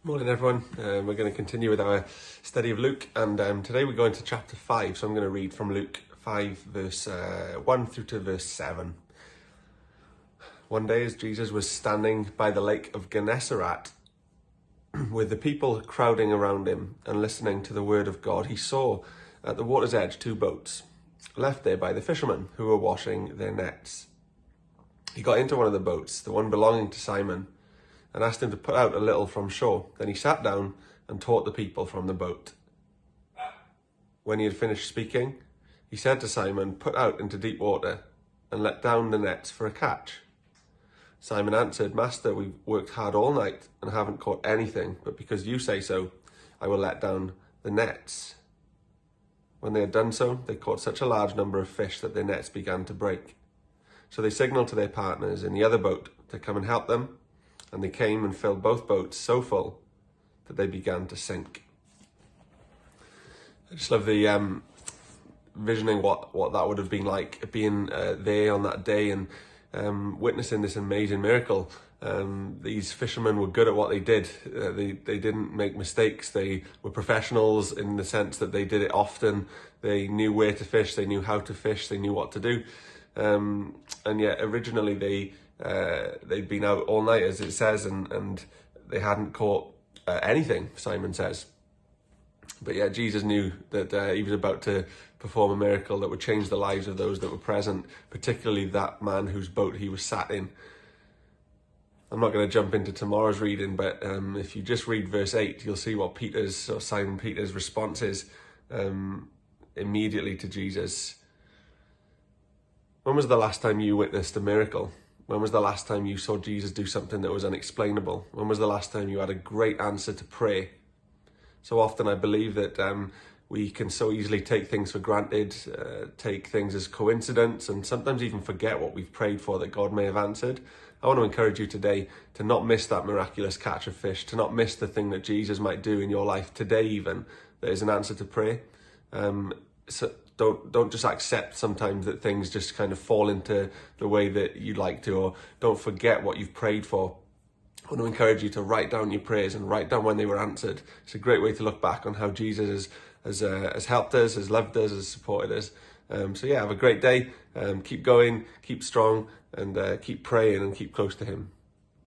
Morning everyone. We're going to continue with our study of Luke, and today we go into chapter 5, so I'm going to read from Luke 5 verse 1 through to verse 7. One day as Jesus was standing by the lake of Gennesaret with the people crowding around him and listening to the word of God, he saw at the water's edge 2 boats left there by the fishermen who were washing their nets. He got into one of the boats, the one belonging to Simon, and asked him to put out a little from shore. Then he sat down and taught the people from the boat. When he had finished speaking, he said to Simon, "Put out into deep water and let down the nets for a catch." Simon answered, "Master, we've worked hard all night and haven't caught anything, but because you say so, I will let down the nets." When they had done so, they caught such a large number of fish that their nets began to break. So they signaled to their partners in the other boat to come and help them, and they came and filled both boats so full that they began to sink. I just love the visioning what that would have been like, being there on that day and witnessing this amazing miracle. These fishermen were good at what they did. They didn't make mistakes. They were professionals in the sense that they did it often. They knew where to fish. They knew how to fish. They knew what to do. And yet originally they'd been out all night, as it says, and they hadn't caught anything, Simon says. But yet Jesus knew that he was about to perform a miracle that would change the lives of those that were present, particularly that man whose boat he was sat in. I'm not going to jump into tomorrow's reading, but if you just read verse 8, you'll see what Simon Peter's response is immediately to Jesus. When was the last time you witnessed a miracle? When was the last time you saw Jesus do something that was unexplainable? When was the last time you had a great answer to prayer? So often I believe that we can so easily take things for granted, take things as coincidence, and sometimes even forget what we've prayed for that God may have answered. I want to encourage you today to not miss that miraculous catch of fish, to not miss the thing that Jesus might do in your life today even, that is an answer to prayer. So don't just accept sometimes that things just kind of fall into the way that you'd like to, or don't forget what you've prayed for. I want to encourage you to write down your prayers and write down when they were answered. It's a great way to look back on how Jesus has helped us, has loved us, has supported us. So yeah, have a great day. Keep going, keep strong, and keep praying and keep close to him.